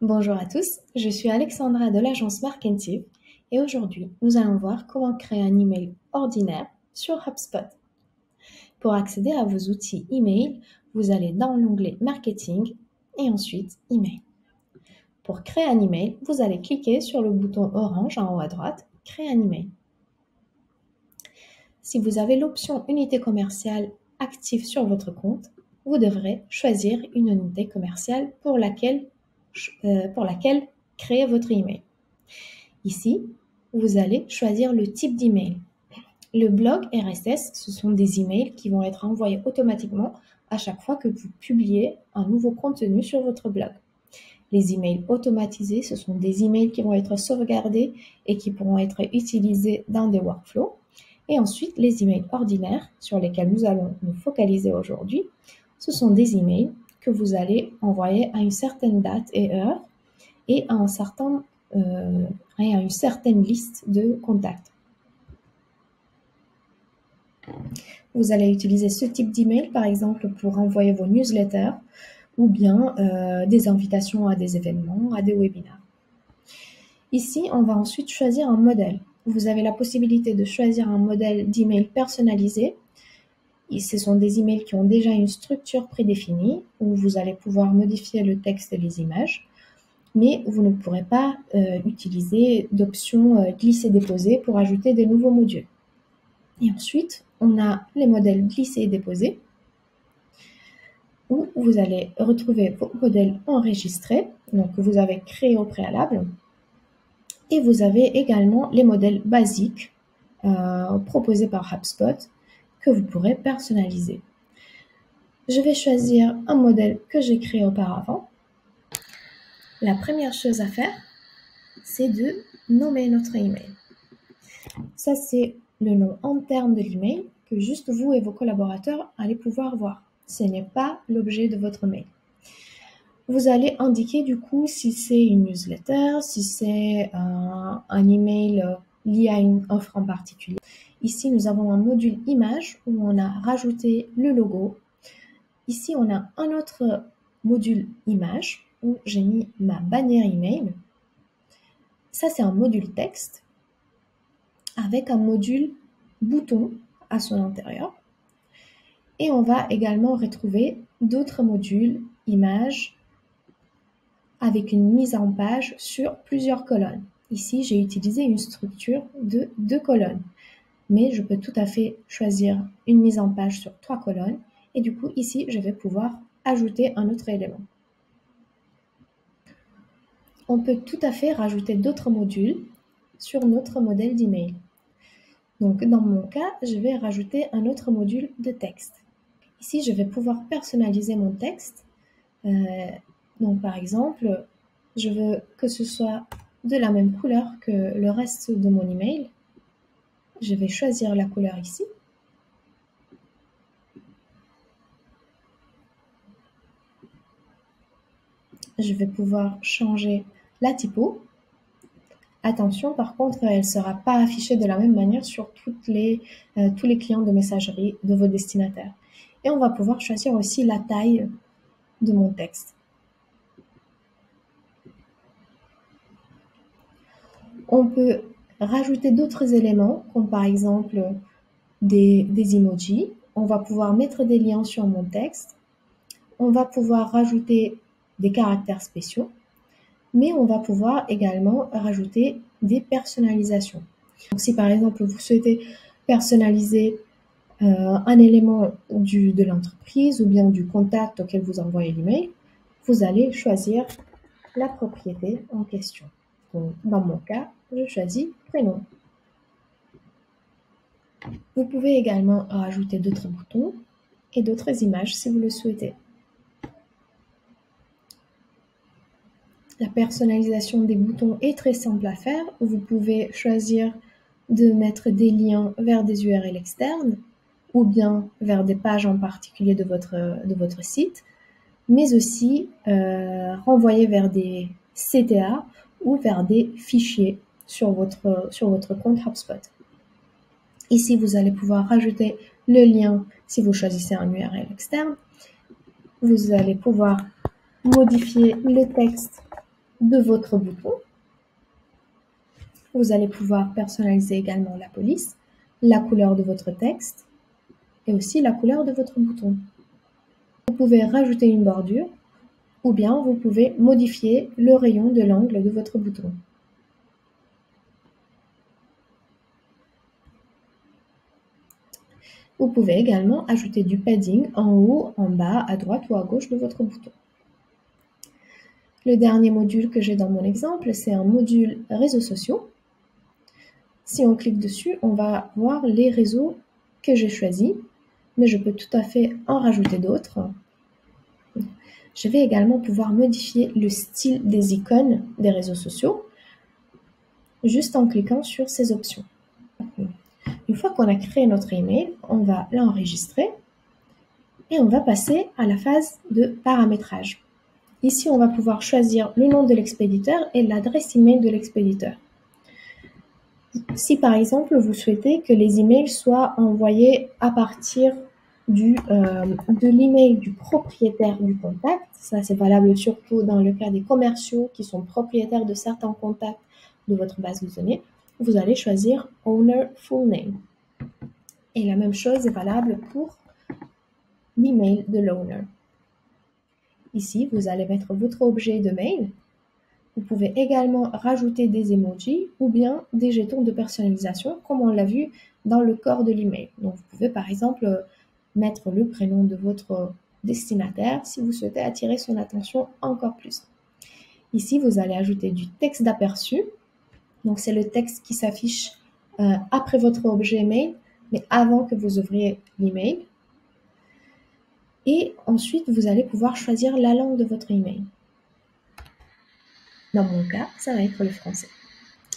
Bonjour à tous, je suis Alexandra de l'agence Markentive et aujourd'hui nous allons voir comment créer un email ordinaire sur HubSpot. Pour accéder à vos outils email, vous allez dans l'onglet Marketing et ensuite Email. Pour créer un email, vous allez cliquer sur le bouton orange en haut à droite, Créer un email. Si vous avez l'option Unité commerciale active sur votre compte, vous devrez choisir une unité commerciale pour laquelle créer votre email. Ici, vous allez choisir le type d'email. Le blog RSS, ce sont des emails qui vont être envoyés automatiquement à chaque fois que vous publiez un nouveau contenu sur votre blog. Les emails automatisés, ce sont des emails qui vont être sauvegardés et qui pourront être utilisés dans des workflows. Et ensuite, les emails ordinaires, sur lesquels nous allons nous focaliser aujourd'hui, ce sont des emails que vous allez envoyer à une certaine date et heure et à une certaine liste de contacts. Vous allez utiliser ce type d'email, par exemple, pour envoyer vos newsletters ou bien des invitations à des événements, à des webinaires. Ici, on va ensuite choisir un modèle. Vous avez la possibilité de choisir un modèle d'email personnalisé. Et ce sont des emails qui ont déjà une structure prédéfinie où vous allez pouvoir modifier le texte et les images, mais vous ne pourrez pas utiliser d'option glisser-déposer pour ajouter des nouveaux modules. Et ensuite, on a les modèles glisser et déposer, où vous allez retrouver vos modèles enregistrés, donc que vous avez créés au préalable. Et vous avez également les modèles basiques proposés par HubSpot que vous pourrez personnaliser. Je vais choisir un modèle que j'ai créé auparavant. La première chose à faire, c'est de nommer notre email. Ça, c'est le nom interne de l'email que juste vous et vos collaborateurs allez pouvoir voir. Ce n'est pas l'objet de votre mail. Vous allez indiquer du coup si c'est une newsletter, si c'est un email lié à une offre en particulier. Ici, nous avons un module image où on a rajouté le logo. Ici, on a un autre module image où j'ai mis ma bannière email. Ça, c'est un module texte avec un module bouton à son intérieur. Et on va également retrouver d'autres modules images avec une mise en page sur plusieurs colonnes. Ici, j'ai utilisé une structure de 2 colonnes, mais je peux tout à fait choisir une mise en page sur 3 colonnes. Et du coup, ici, je vais pouvoir ajouter un autre élément. On peut tout à fait rajouter d'autres modules sur notre modèle d'email. Donc, dans mon cas, je vais rajouter un autre module de texte. Ici, je vais pouvoir personnaliser mon texte. Donc, par exemple, je veux que ce soit de la même couleur que le reste de mon email. Je vais choisir la couleur ici. Je vais pouvoir changer la typo. Attention, par contre, elle ne sera pas affichée de la même manière sur tous les clients de messagerie de vos destinataires. Et on va pouvoir choisir aussi la taille de mon texte. On peut rajouter d'autres éléments, comme par exemple des emojis. On va pouvoir mettre des liens sur mon texte. On va pouvoir rajouter des caractères spéciaux, mais on va pouvoir également rajouter des personnalisations. Donc, si par exemple vous souhaitez personnaliser un élément de l'entreprise ou bien du contact auquel vous envoyez l'email, vous allez choisir la propriété en question. Donc, dans mon cas, je choisis prénom. Vous pouvez également rajouter d'autres boutons et d'autres images si vous le souhaitez. La personnalisation des boutons est très simple à faire. Vous pouvez choisir de mettre des liens vers des URL externes ou bien vers des pages en particulier de votre site, mais aussi renvoyer vers des CTA ou vers des fichiers sur votre compte HubSpot. Ici, vous allez pouvoir rajouter le lien si vous choisissez un URL externe. Vous allez pouvoir modifier le texte de votre bouton. Vous allez pouvoir personnaliser également la police, la couleur de votre texte et aussi la couleur de votre bouton. Vous pouvez rajouter une bordure ou bien vous pouvez modifier le rayon de l'angle de votre bouton. Vous pouvez également ajouter du padding en haut, en bas, à droite ou à gauche de votre bouton. Le dernier module que j'ai dans mon exemple, c'est un module réseaux sociaux. Si on clique dessus, on va voir les réseaux que j'ai choisis, mais je peux tout à fait en rajouter d'autres. Je vais également pouvoir modifier le style des icônes des réseaux sociaux, juste en cliquant sur ces options. Une fois qu'on a créé notre email, on va l'enregistrer et on va passer à la phase de paramétrage. Ici, on va pouvoir choisir le nom de l'expéditeur et l'adresse email de l'expéditeur. Si par exemple, vous souhaitez que les emails soient envoyés à partir de l'email du propriétaire du contact, ça c'est valable surtout dans le cas des commerciaux qui sont propriétaires de certains contacts de votre base de données, vous allez choisir Owner Full Name. Et la même chose est valable pour l'email de l'owner. Ici, vous allez mettre votre objet de mail. Vous pouvez également rajouter des emojis ou bien des jetons de personnalisation, comme on l'a vu dans le corps de l'email. Donc, vous pouvez par exemple mettre le prénom de votre destinataire si vous souhaitez attirer son attention encore plus. Ici, vous allez ajouter du texte d'aperçu. Donc, c'est le texte qui s'affiche après votre objet mail, mais avant que vous ouvriez l'email. Et ensuite, vous allez pouvoir choisir la langue de votre email. Dans mon cas, ça va être le français.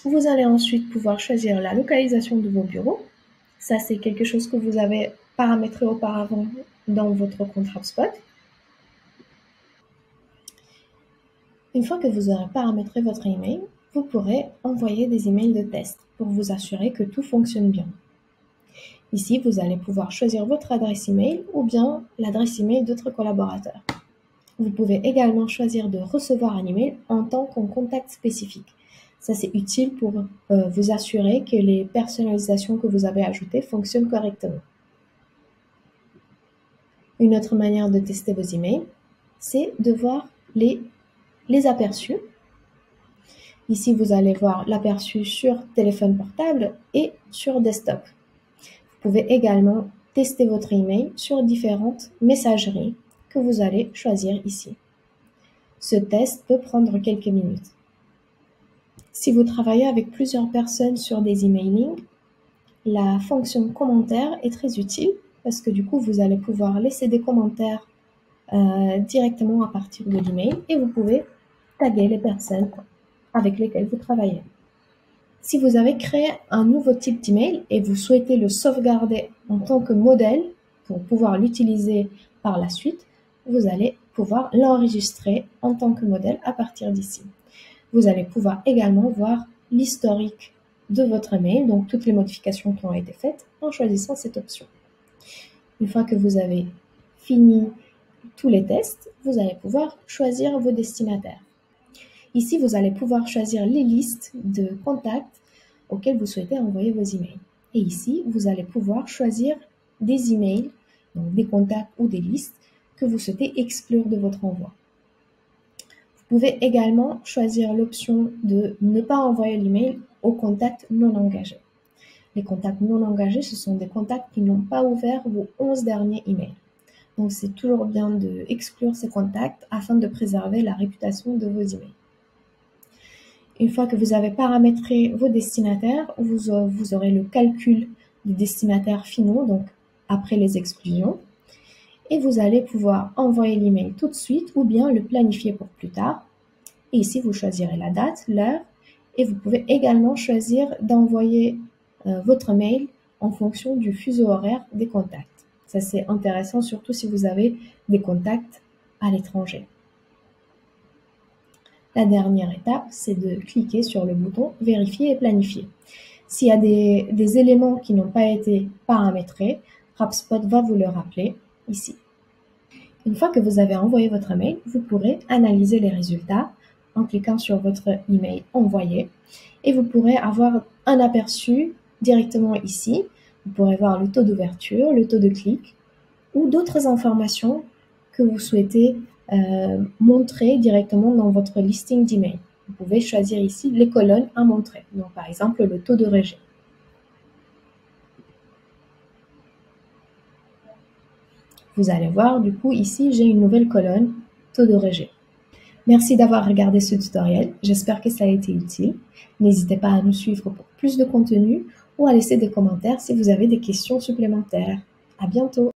Vous allez ensuite pouvoir choisir la localisation de vos bureaux. Ça, c'est quelque chose que vous avez paramétré auparavant dans votre compte HubSpot. Une fois que vous aurez paramétré votre email, vous pourrez envoyer des emails de test pour vous assurer que tout fonctionne bien. Ici, vous allez pouvoir choisir votre adresse email ou bien l'adresse email d'autres collaborateurs. Vous pouvez également choisir de recevoir un email en tant qu'un contact spécifique. Ça, c'est utile pour vous assurer que les personnalisations que vous avez ajoutées fonctionnent correctement. Une autre manière de tester vos emails, c'est de voir les aperçus. Ici, vous allez voir l'aperçu sur téléphone portable et sur desktop. Vous pouvez également tester votre email sur différentes messageries que vous allez choisir ici. Ce test peut prendre quelques minutes. Si vous travaillez avec plusieurs personnes sur des emailings, la fonction commentaire est très utile parce que du coup, vous allez pouvoir laisser des commentaires directement à partir de l'email et vous pouvez taguer les personnes avec lesquelles vous travaillez. Si vous avez créé un nouveau type d'email et vous souhaitez le sauvegarder en tant que modèle pour pouvoir l'utiliser par la suite, vous allez pouvoir l'enregistrer en tant que modèle à partir d'ici. Vous allez pouvoir également voir l'historique de votre email, donc toutes les modifications qui ont été faites en choisissant cette option. Une fois que vous avez fini tous les tests, vous allez pouvoir choisir vos destinataires. Ici, vous allez pouvoir choisir les listes de contacts auxquels vous souhaitez envoyer vos emails. Et ici, vous allez pouvoir choisir des emails, donc des contacts ou des listes que vous souhaitez exclure de votre envoi. Vous pouvez également choisir l'option de ne pas envoyer l'email aux contacts non engagés. Les contacts non engagés, ce sont des contacts qui n'ont pas ouvert vos 11 derniers emails. Donc, c'est toujours bien d'exclure ces contacts afin de préserver la réputation de vos emails. Une fois que vous avez paramétré vos destinataires, vous aurez le calcul des destinataires finaux, donc après les exclusions. Et vous allez pouvoir envoyer l'email tout de suite ou bien le planifier pour plus tard. Et ici, vous choisirez la date, l'heure et vous pouvez également choisir d'envoyer votre mail en fonction du fuseau horaire des contacts. Ça, c'est intéressant, surtout si vous avez des contacts à l'étranger. La dernière étape, c'est de cliquer sur le bouton « Vérifier et planifier ». S'il y a des éléments qui n'ont pas été paramétrés, HubSpot va vous le rappeler ici. Une fois que vous avez envoyé votre mail, vous pourrez analyser les résultats en cliquant sur votre email envoyé et vous pourrez avoir un aperçu directement ici. Vous pourrez voir le taux d'ouverture, le taux de clic ou d'autres informations que vous souhaitez montrer directement dans votre listing d'email. Vous pouvez choisir ici les colonnes à montrer. Donc, par exemple, le taux de rejet. Vous allez voir, du coup, ici, j'ai une nouvelle colonne, taux de rejet. Merci d'avoir regardé ce tutoriel. J'espère que ça a été utile. N'hésitez pas à nous suivre pour plus de contenu ou à laisser des commentaires si vous avez des questions supplémentaires. À bientôt!